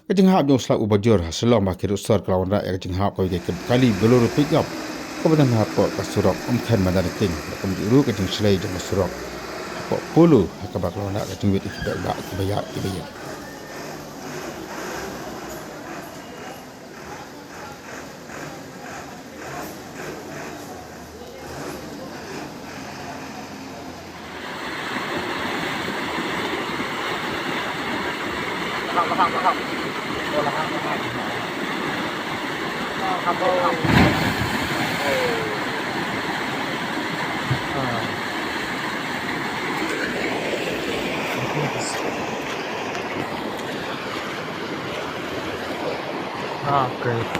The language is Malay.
Kajing hap jong selak ubajur hasilong makir usar kelawan rakyat kajing hap kau ke kali beluru pickup kau badang hap ko kasurok umkan mandar ting kum diuru kajing selai jong kasurok ko pulu hakabak lawan rakyat kajing wit ikibak ba kibaya. Great.